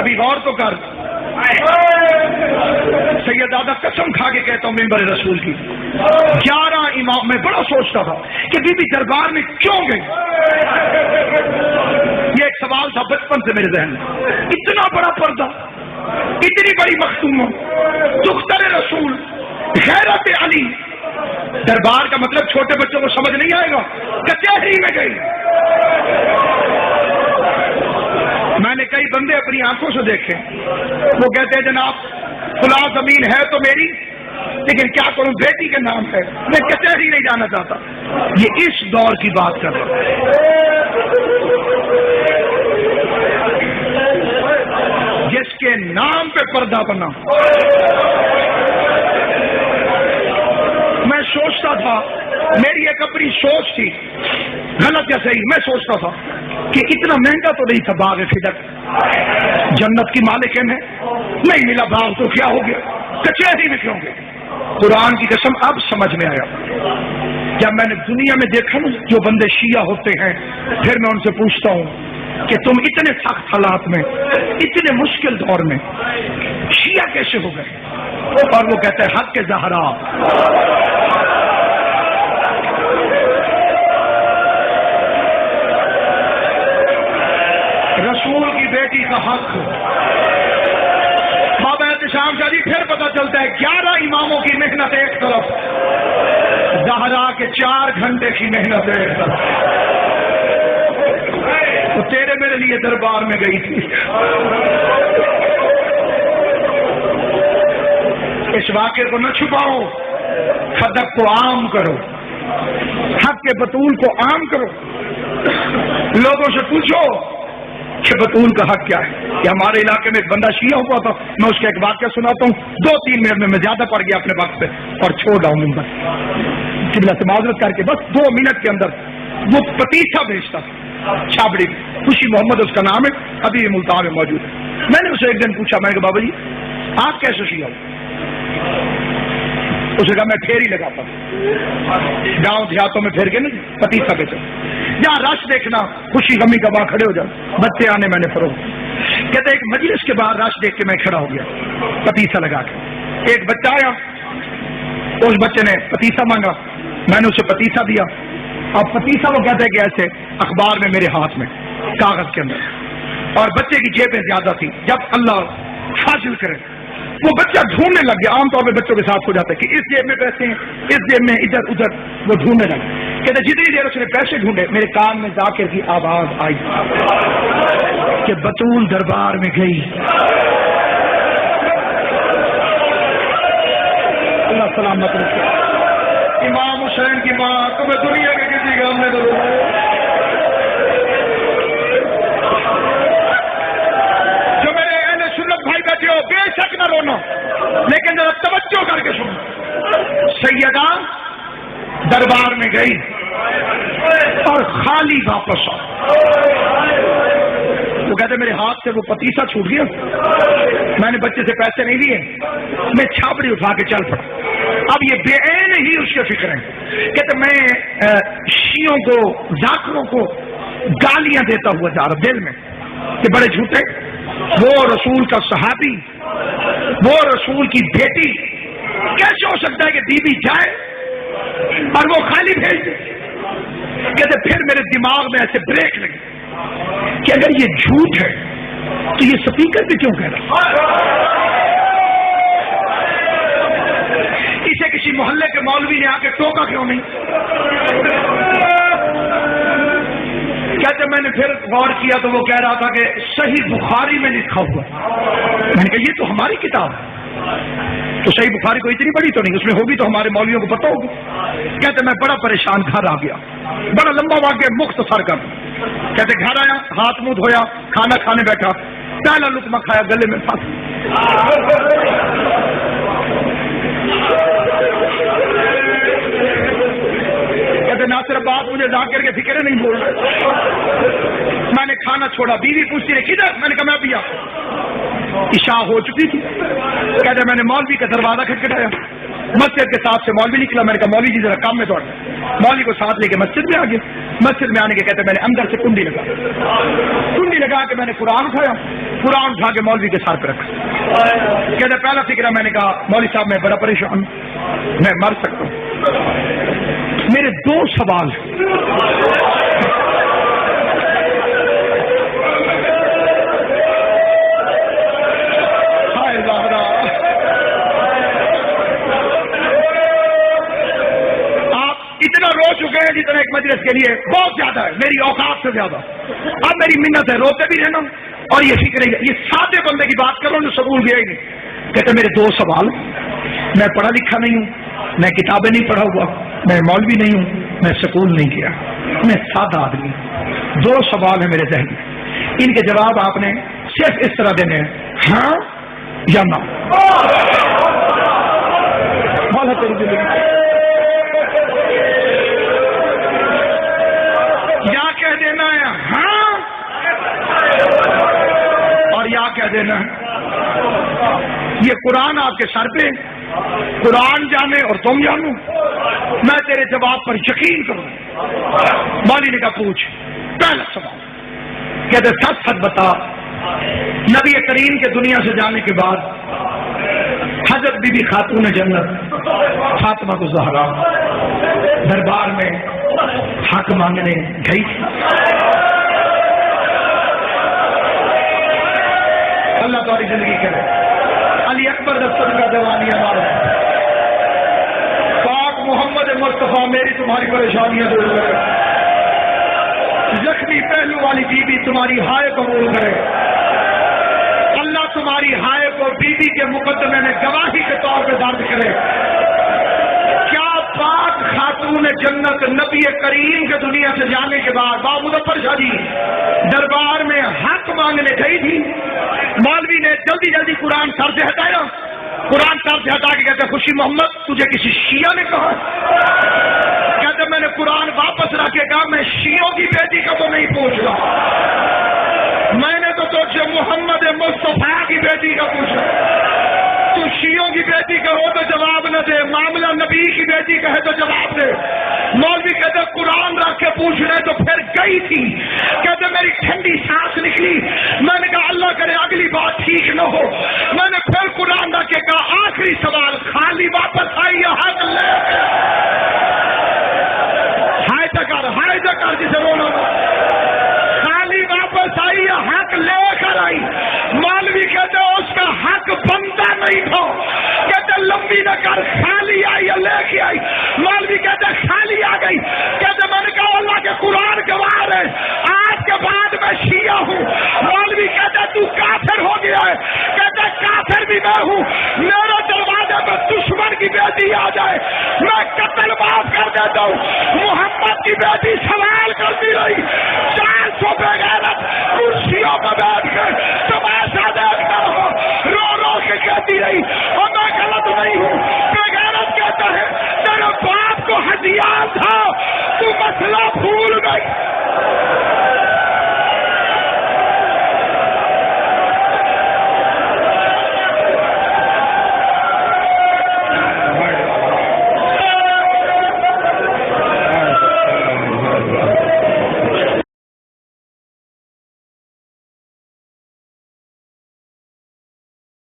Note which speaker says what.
Speaker 1: کبھی غور تو کر. سید دادا قسم کھا کے کہتا ہوں ممبر رسول کی 11 امام. میں بڑا سوچتا تھا کہ بی بی دربار میں کیوں گئی. یہ ایک سوال تھا بچپن سے میرے ذہن میں. اتنا بڑا پردہ، اتنی بڑی مختومہ، دختر رسول، غیرت علی، دربار کا مطلب چھوٹے بچوں کو سمجھ نہیں آئے گا. کچہری میں گئی. میں نے کئی بندے اپنی آنکھوں سے دیکھے، وہ کہتے ہیں جناب فلاں زمین ہے تو میری، لیکن کیا کروں بیٹی کے نام ہے، میں کچہری نہیں جانا چاہتا. یہ اس دور کی بات کر رہا ہوں. جس کے نام پہ پردہ بنا. میں سوچتا تھا، میری ایک اپنی سوچ تھی، غلط یا صحیح، میں سوچتا تھا کہ اتنا مہنگا تو نہیں تھا باغ فدق، جنت کی مالکن ہے، نہیں ملا باغ تو کیا ہو گیا، کچہری میں کیوں گئے. قرآن کی قسم اب سمجھ میں آیا. جب میں نے دنیا میں دیکھا نا جو بندے شیعہ ہوتے ہیں، پھر میں ان سے پوچھتا ہوں کہ تم اتنے سخت حالات میں، اتنے مشکل دور میں شیعہ کیسے ہو گئے؟ اور وہ کہتے ہیں حق کے زہرا. رسول کی بیٹی کا حق. بابا احتشام شاہ جی پھر پتہ چلتا ہے 11 اماموں کی محنت ایک طرف، زہرا کے 4 گھنٹے کی محنت ایک طرف. تو تیرے میرے لیے دربار میں گئی تھی. اس واقعے کو نہ چھپاؤ، صدق کو عام کرو، حق کے بطول کو عام کرو. لوگوں سے پوچھو کہ بطول کا حق کیا ہے. کہ ہمارے علاقے میں ایک بندہ شیعہ ہوا تھا، میں اس کا ایک واقعہ سناتا ہوں. 2-3 منٹ میں زیادہ پڑ گیا اپنے وقت پہ اور چھوڑ رہا ہوں ممبر قبلہ سے معذرت کر کے. بس 2 منٹ کے اندر وہ پتیسا بیچتا تھا چھابڑی. خوشی محمد اس کا نام ہے، ابھی یہ ملتان میں موجود ہے. میں نے اسے ایک دن پوچھا، میں نے کہا بابا جی آپ کیسے شیعہ ہو؟ اسے کہا میں پھیری لگاتا ہوں، گاؤں دیہاتوں میں پھیر کے نہیں پتیسا بیچا. جہاں رش دیکھنا خوشی غمی کا وہاں کھڑے ہو جاؤ، بچے آنے میں نے فروغ. کہتے ایک مجلس کے باہر رش دیکھ کے میں کھڑا ہو گیا پتیسا لگا کے. ایک بچہ آیا، اس بچے نے پتیسا مانگا، میں نے اسے پتیسا دیا. اب پتیسا وہ کہتے ہیں کہ ایسے اخبار میں میرے ہاتھ میں کاغذ کے اندر، اور بچے کی جیبیں زیادہ تھی. جب اللہ فاضل کرے وہ بچہ ڈھونڈنے لگ گیا. عام طور پہ بچوں کے ساتھ ہو جاتا ہے کہ اس جیب میں پیسے ہیں، اس جیب میں، ادھر ادھر. وہ ڈھونڈنے لگا. کہتے جتنی دیر اس نے پیسے ڈھونڈے میرے کان میں ذاکر کی آواز آئی کہ بطول دربار میں گئی. اللہ سلامت رکھے. امام حسین کی ماں تمہیں دنیا کے کسی کام میں ضرور. جو میرے اہل سنت بھائی بیٹھے ہو بے شک نہ رونا، لیکن ذرا توجہ کر کے سنو. سیدہ دربار میں گئی اور خالی واپس آ. وہ کہتے میرے ہاتھ سے وہ پتیسا چھوٹ گیا، میں نے بچے سے پیسے نہیں لیے، میں چھاپڑی اٹھا کے چل پڑا. اب یہ بے عین ہی اس کے فکر ہیں. کہتے میں شیعوں کو، ذاکروں کو گالیاں دیتا ہوا جا رہا دل میں کہ بڑے جھوٹے. وہ رسول کا صحابی، وہ رسول کی بیٹی، کیسے ہو سکتا ہے کہ بیوی جائے اور وہ خالی بھیج دے. کہتے پھر میرے دماغ میں ایسے بریک لگی کہ اگر یہ جھوٹ ہے تو یہ سپیکر پہ کیوں کہہ رہا؟ اسے کسی محلے کے مولوی نے آ کے ٹوکا کیوں نہیں؟ کہتے میں نے پھر غور کیا تو وہ کہہ رہا تھا کہ صحیح بخاری میں لکھا ہوا. میں نے کہا یہ تو ہماری کتاب ہے. تو صحیح بخاری کو اتنی بڑی تو نہیں، اس میں ہوگی تو ہمارے مولویوں کو پتہ ہوگی. کہتے میں بڑا پریشان گھر آ گیا. بڑا لمبا واقعہ مختصر کر. کہتے گھر آیا، ہاتھ منہ دھویا، کھانا کھانے بیٹھا، پہلا لقمہ کھایا گلے میں پھنس. کہتے ناصر بات مجھے ذاکر کے فکر نہیں بول رہے. میں نے کھانا چھوڑا. بیوی پوچھتی رہی کدھر؟ میں نے کہا میں پیا. عشاء ہو چکی تھی. کہتے میں نے مولوی کا دروازہ کھٹکھٹایا. مسجد کے ساتھ سے مولوی نکلا. میں نے کہا مولوی جی ذرا کام میں دوڑ. مولوی کو ساتھ لے کے مسجد میں آ گیا. مسجد میں آنے کے کہتے میں نے اندر سے کنڈی لگا کے میں نے قرآن اٹھایا. قرآن اٹھا کے مولوی کے سر پہ رکھا. کہتے پہلا فکر. میں نے کہا مولوی صاحب میں بڑا پریشان ہوں, میں مر سکتا ہوں. میرے 2 سوال. اتنا رو چکے ہیں جتنا ایک مجلس کے لیے بہت زیادہ ہے, میری اوقات سے زیادہ. اب میری منت ہے روتے بھی رہنا اور یہ فکر ہے. یہ سادے بندے کی بات کرو جو سکول گیا ہی نہیں. کہتے میرے 2 سوال. میں پڑھا لکھا نہیں ہوں, میں کتابیں نہیں پڑھا ہوا, میں مولوی نہیں ہوں, میں سکول نہیں کیا, میں سادہ آدمی. 2 سوال ہیں میرے ذہن میں. ان کے جواب آپ نے صرف اس طرح دینے ہیں, ہاں یا نہ. یا کہہ دینا ہے ہاں اور یا کہہ دینا ہے. یہ قرآن آپ کے سر پہ, قرآن جانے اور تم جانو. میں تیرے جواب پر یقین کروں. مولوی نے کہا پوچھ. پہلا سوال. کہتے سچ سچ بتا, نبی کریم کے دنیا سے جانے کے بعد حضرت بی بی خاتون جنت فاطمہ الزہرا دربار میں حق مانگنے گئی. اللہ تعالی زندگی کرے. علی اکبر دفتر کا جوانی ہمارا پاک محمد مصطفیٰ میری تمہاری پریشانیاں دور کرے. زخمی پہلو والی بی بی تمہاری ہائے قبول کرے. اللہ تمہاری ہائے کو بی بی کے مقدمے میں گواہی کے طور پہ درج کرے. کیا پاک خاتون جنت نبی کریم کے دنیا سے جانے کے بعد با مظفر شاہ جی دربار میں حق مانگنے گئی تھی. مولوی نے جلدی جلدی قرآن سر سے ہٹایا. قرآن سر سے ہٹا کے کہتے خوشی محمد تجھے کسی شیعہ نے کہا. کہتے میں نے قرآن واپس رکھ کے کہا میں شیعوں کی بیٹی کا تو نہیں پوچھ رہا, میں نے تو تجھے محمد مصطفیٰ کی بیٹی کا پوچھا. تو شیعوں کی بیٹی کا ہو تو جواب نہ دے, معاملہ نبی کی بیٹی کا ہے تو جواب دے. مولوی کہتے قرآن رکھ کے پوچھ رہے تو پھر گئی تھی. کہتے میری ٹھنڈی سانس نکلی. میں نے کہا اللہ کرے اگلی بات ٹھیک نہ ہو. میں نے پھر قرآن رکھ کے کہا آخری سوال, خالی واپس آئی یا حق لے کے. ہائے جکر جسے رونا خالی واپس آئی یا حق لے کر آئی. مولوی کہتے اس کا حق بنتا نہیں تھا. کہتے لمبی نہ کر, خالی آئی یا لے کے آئی. مولوی کہتے خالی آ گئی. کہتے میں نے کہا اللہ کے قرآن گواہ ہے آج کے بعد میں شیعہ ہوں. مولوی کہتے تو کافر ہو گیا ہے. کہتے کافر بھی میں ہوں. میرے دروازے پہ دشمن کی بیٹی آ جائے میں قتل معاف کر دیتا ہوں. محمد کی بیٹی سوال کرتی رہی